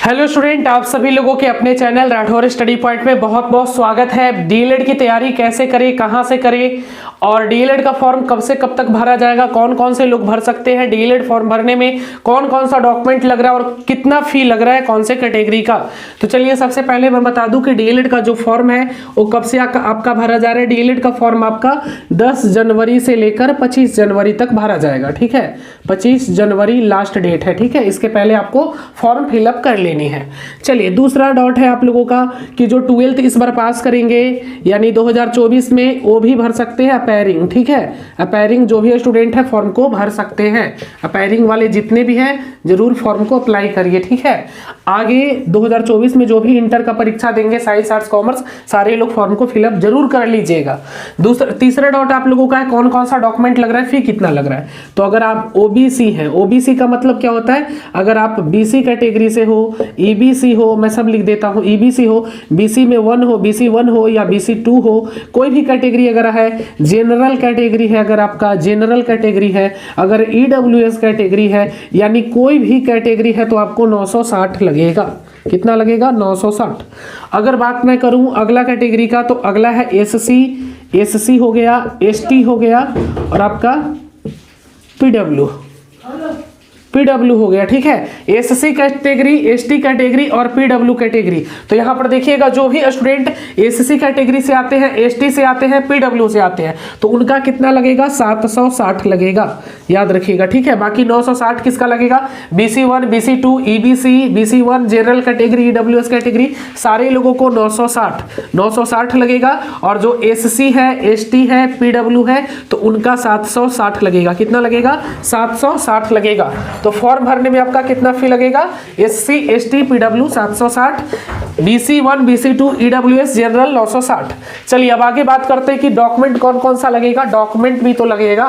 Hello student, आप सभी लोगों के अपने चैनल राठौर स्टडी पॉइंट में बहुत बहुत स्वागत है। डीएलएड की तैयारी कैसे करें, कहां से करें और डीएलएड का फॉर्म कब से कब तक भरा जाएगा, कौन कौन से लोग भर सकते हैं, डीएलएड फॉर्म भरने में कौन कौन सा डॉक्यूमेंट लग रहा है और कितना फी लग रहा है कौन से कैटेगरी का। तो चलिए सबसे पहले मैं बता दूं कि डीएलएड का जो फॉर्म है वो कब से आपका भरा जा रहा है। डीएलएड का फॉर्म आपका 10 जनवरी से लेकर 25 जनवरी तक भरा जाएगा। ठीक है, 25 जनवरी लास्ट डेट है। ठीक है, इसके पहले आपको फॉर्म फिलअप कर लेनी है। चलिए दूसरा डॉट है आप लोगों का कि जो 12th इस बार पास करेंगे यानी 2024 में वो भी भर सकते हैं अपैरिंग। ठीक है, अपैरिंग जो भी स्टूडेंट है फॉर्म को भर सकते हैं। अपैरिंग वाले जितने भी हैं जरूर फॉर्म को अप्लाई करिए। ठीक है, आगे 2024 में जो भी इंटर का परीक्षा देंगे साइंस आर्ट्स कॉमर्स सारे लोग फॉर्म को फिलअप जरूर कर लीजिएगा। तीसरा डॉट आप लोगों का है कौन कौन सा डॉक्यूमेंट लग रहा है, फी कितना लग रहा है। तो अगर आप ओबीसी हैं, ओबीसी का मतलब क्या होता है, अगर आप बीसी कैटेगरी से हो, ईबीसी हो, मैं सब लिख देता हूँ, ईबीसी हो, बीसी में 1 हो, बीसी 1 हो या बीसी 2 हो, कोई भी कैटेगरी अगर है, जनरल कैटेगरी है, अगर आपका जनरल कैटेगरी है, अगर ईडब्ल्यूएस कैटेगरी है, यानी कोई भी कैटेगरी है तो आपको 960 लगेगा। कितना लगेगा, 960। अगर बात मैं करूं अगला कैटेगरी का तो अगला है एससी, एससी हो गया, एसटी हो गया और आपका पीडब्ल्यू, पीडब्ल्यू हो गया। ठीक है, एससी कैटेगरी, एसटी कैटेगरी और पीडब्ल्यू कैटेगरी। तो यहाँ पर देखिएगा जो भी स्टूडेंट एससी कैटेगरी से आते हैं, एसटी से आते हैं, पीडब्ल्यू से आते हैं तो उनका कितना लगेगा, 760 लगेगा, याद रखिएगा। ठीक है, बाकी 960 किसका लगेगा, BC 1, BC 2, EBC, BC 1, general category, EWS category, सारे लोगों को 960 लगेगा। और जो एससी है, एसटी है, पीडब्ल्यू है तो उनका 760 लगेगा। कितना लगेगा, 760 लगेगा। तो फॉर्म भरने में आपका कितना फी लगेगा, SC, ST, PW 760, BC 1, BC 2, EWS, general 960। चलिए अब आगे बात करते हैं कि डॉक्यूमेंट कौन कौन सा लगेगा। डॉक्यूमेंट भी तो लगेगा,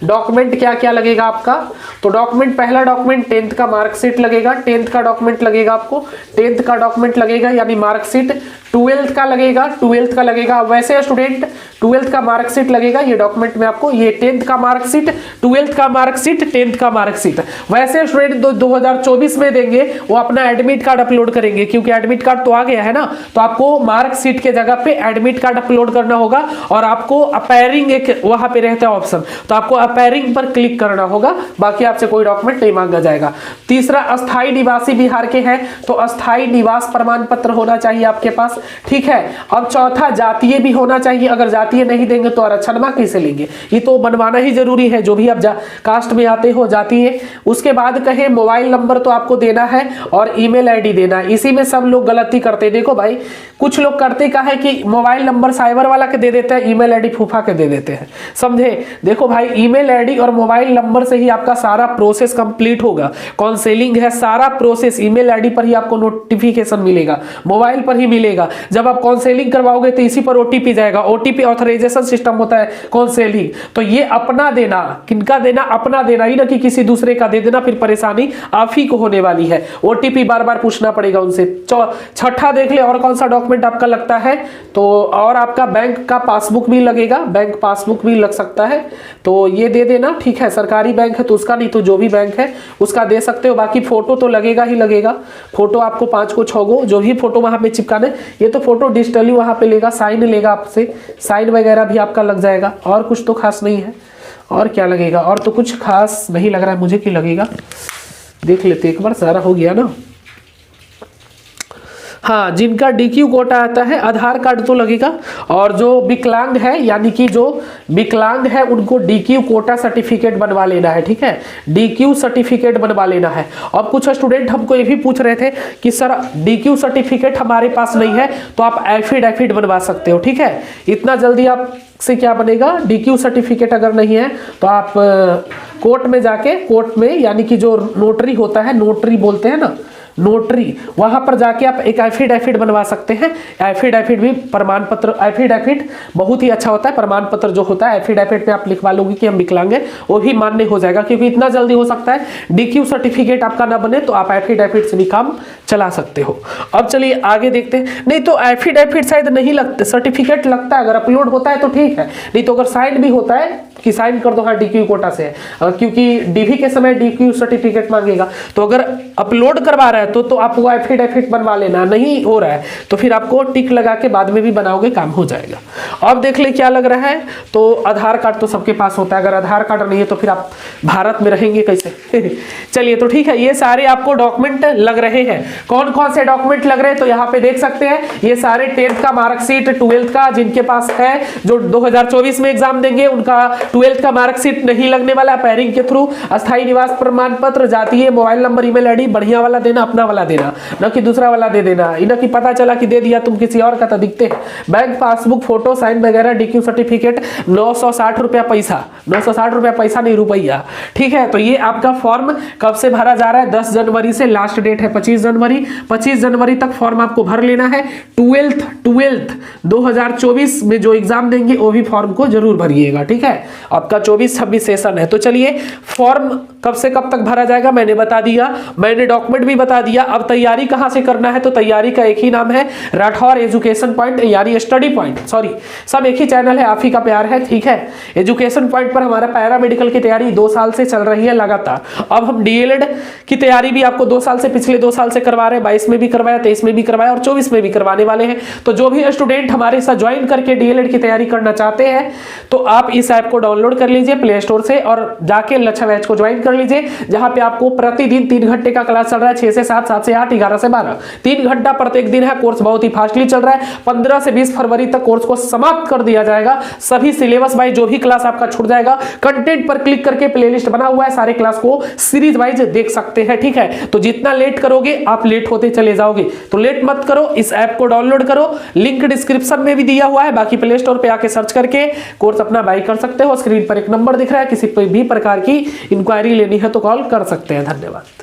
डॉक्यूमेंट क्या क्या लगेगा आपका। तो डॉक्यूमेंट, पहला डॉक्यूमेंट 10th का मार्कशीट लगेगा, 10th का डॉक्यूमेंट लगेगा आपको, 10th का डॉक्यूमेंट लगेगा यानी मार्कशीट। 12th का लगेगा, 12th का लगेगा। वैसे स्टूडेंट 12th का मार्कशीट लगेगा ये डॉक्यूमेंट में आपको, ये 10th का मार्कशीट, 12th का मार्कशीट, 10th का मार्कशीट। वैसे स्टूडेंट 2024 में देंगे वो अपना एडमिट कार्ड अपलोड करेंगे, क्योंकि एडमिट कार्ड तो आ गया है ना, तो आपको मार्कशीट के जगह पे एडमिट कार्ड अपलोड करना होगा और आपको अपैरिंग एक वहां पे रहता है ऑप्शन, तो आपको अपैरिंग पर क्लिक करना होगा, बाकी आपसे कोई डॉक्यूमेंट नहीं मांगा जाएगा। तीसरा, अस्थायी निवासी बिहार के हैं तो अस्थायी निवास प्रमाण पत्र होना चाहिए आपके पास। ठीक है, अब चौथा, जातीय भी होना चाहिए। अगर जातीय नहीं देंगे तो आरक्षणमा कैसे लेंगे, ये तो बनवाना ही जरूरी है, जो भी आप कास्ट में आते हो जातीय। उसके बाद कहे मोबाइल नंबर तो आपको देना है और ईमेल आईडी देना है। इसी में सब लोग गलती करते हैं। देखो भाई, कुछ लोग करते क्या है कि मोबाइल नंबर साइबर वाला के दे देते हैं, ईमेल आईडी फूफा के दे देते हैं, समझे। देखो भाई, ईमेल आईडी और मोबाइल नंबर से ही आपका सारा प्रोसेस कंप्लीट होगा। काउंसलिंग है, सारा प्रोसेस ईमेल आईडी पर ही आपको नोटिफिकेशन मिलेगा, मोबाइल पर ही मिलेगा। जब आप काउंसलिंग करवाओगे तो इसी पर ओटीपी जाएगा, ओटीपी ऑथराइजेशन सिस्टम होता है काउंसलिंग। तो ये अपना देना, किनका देना, अपना देना ही ना कि किसी दूसरे का दे देना, फिर परेशानी आप ही को होने वाली है। ओटीपी बार बार पूछना पड़ेगा उनसे। छठा देख ले और कौन सा डॉक्यूमेंट आपका लगता है, तो और आपका बैंक का पासबुक भी लगेगा, बैंक पासबुक भी लग सकता है तो ये दे देना। ठीक है, सरकारी बैंक है तो उसका, नहीं तो जो भी बैंक है उसका दे सकते हो। बाकी फोटो तो लगेगा ही लगेगा, फोटो आपको 5 को 6 गो जो भी फोटो वहां पे चिपकाने, ये तो फोटो डिजिटली वहां पे लेगा, साइन लेगा आपसे, साइन वगैरह भी आपका लग जाएगा। और कुछ तो खास नहीं है, और क्या लगेगा, और तो कुछ खास नहीं लग रहा है मुझे कि लगेगा, देख लेते एक बार, सारा हो गया ना। हाँ, जिनका डीक्यू कोटा आता है आधार कार्ड तो लगेगा, और जो विकलांग है यानी कि जो विकलांग है उनको डीक्यू कोटा सर्टिफिकेट बनवा लेना है। ठीक है, डीक्यू सर्टिफिकेट बनवा लेना है। और कुछ स्टूडेंट हमको ये भी पूछ रहे थे कि सर डीक्यू सर्टिफिकेट हमारे पास नहीं है तो आप एफिडेविट बनवा सकते हो। ठीक है, इतना जल्दी आप से क्या बनेगा, डीक्यू सर्टिफिकेट अगर नहीं है तो आप कोर्ट में जाके, कोर्ट में यानी कि जो नोटरी होता है, नोटरी बोलते हैं ना, नोटरी, वहां पर जाके आप एक एफिडेविट बनवा सकते हैं। एफिडेविट भी प्रमाण पत्र, एफिडेविट बहुत ही अच्छा होता है, प्रमाण पत्र जो होता है एफिडेविट में आप लिखवा लोगे कि हम विकलांग हैं, वो भी मान्य हो जाएगा, क्योंकि इतना जल्दी हो सकता है डीक्यू सर्टिफिकेट आपका ना बने तो आप एफिडेविट से भी काम चला सकते हो। अब चलिए आगे देखते हैं। नहीं तो एफिडेविट शायद नहीं लगता, सर्टिफिकेट लगता है, अगर अपलोड होता है तो ठीक है, नहीं तो अगर साइन भी होता है कि साइन कर दो हाँ डीक्यू कोटा से है, क्योंकि डीवी के समय डीक्यू सर्टिफिकेट मांगेगा। तो अगर अपलोड करवा रहा है तो आपको एफिडेविट बनवा लेना, नहीं हो रहा है तो फिर आपको टिक लगा के बाद में भी बनाओगे, काम हो जाएगा। अब देख ले क्या लग रहा है, तो आधार कार्ड तो सबके पास होता है, अगर आधार कार्ड नहीं है तो फिर आप भारत में रहेंगे कैसे? चलिए तो ठीक है, ये सारे आपको डॉक्यूमेंट लग रहे हैं। कौन कौन से डॉक्यूमेंट लग रहे हैं तो यहाँ पे देख सकते हैं, ये सारे 10th का मार्कशीट, 12th का जिनके पास है, जो 2024 में एग्जाम देंगे उनका 12th का मार्कशीट नहीं लगने वाला, पैरिंग के थ्रू अस्थायी निवास प्रमाण पत्र, जातीय, मोबाइल नंबर, ईमेल आईडी बढ़िया वाला देना, अपना वाला देना, न कि दूसरा वाला दे देना, न कि पता चला कि दे दिया तुम किसी और का तो दिखते हैं। बैंक पासबुक, फोटो, साइन वगैरह, डीक्यू सर्टिफिकेट, 960 रुपया पैसा, 960 रुपया पैसा नहीं रुपया, ठीक है। तो ये आपका फॉर्म कब से भरा जा रहा है? 10 जनवरी से, लास्ट डेट है 25 जनवरी। 25 जनवरी तक फॉर्म आपको भर लेना है। 12th 2024 में जो एग्जाम देंगे वो भी फॉर्म को जरूर भरिएगा, ठीक है। आपका 24-26 सेशन है। तो चलिए, फॉर्म कब से कब तक भरा जाएगा मैंने बता दिया, मैंने डॉक्यूमेंट भी बता दिया। अब तैयारी कहां से करना है, तो तैयारी का एक ही नाम है, राठौर एजुकेशन पॉइंट यानी स्टडी पॉइंट, सॉरी सब एक ही चैनल है, आप ही का प्यार है, ठीक है। एजुकेशन पॉइंट पर हमारा पैरामेडिकल की तैयारी 2 साल से चल रही है लगातार। अब हम डीएलएड की तैयारी भी आपको 2 साल से, पिछले 2 साल से करवा रहे हैं, 22 में भी करवाया, 23 में भी करवाया और 24 में भी करवाने वाले हैं। तो जो भी स्टूडेंट हमारे साथ ज्वाइन करके डीएलएड की तैयारी करना चाहते हैं तो आप इस ऐप को डाउनलोड कर लीजिए प्ले स्टोर से और जाके लच्छा बैच को ज्वाइन कर लीजिए, जहां पे आपको प्रतिदिन 3 घंटे का क्लास चल रहा है, 6 से 7, 7 से 8, 11 से 12, 3 घंटा प्रत्येक दिन है। कोर्स बहुत ही फास्टली चल रहा है। 15 से 20 फरवरी तक कोर्स को समाप्त कर दिया जाएगा। सभी सिलेबस वाइज जो भी क्लास आपका छूट जाएगा, कंटेंट पर क्लिक करके प्लेलिस्ट बना हुआ है, सारे क्लास को सीरीज वाइज देख सकते हैं, ठीक है। तो जितना लेट करोगे आप लेट होते चले जाओगे, तो लेट मत करो, इस ऐप को डाउनलोड करो, लिंक डिस्क्रिप्शन में भी दिया हुआ है, बाकी प्ले स्टोर पे आके सर्च करके कोर्स अपना बाय कर सकते हो। स्क्रीन पर एक नंबर दिख रहा है, किसी भी प्रकार की इंक्वायरी लेनी है तो कॉल कर सकते हैं। धन्यवाद।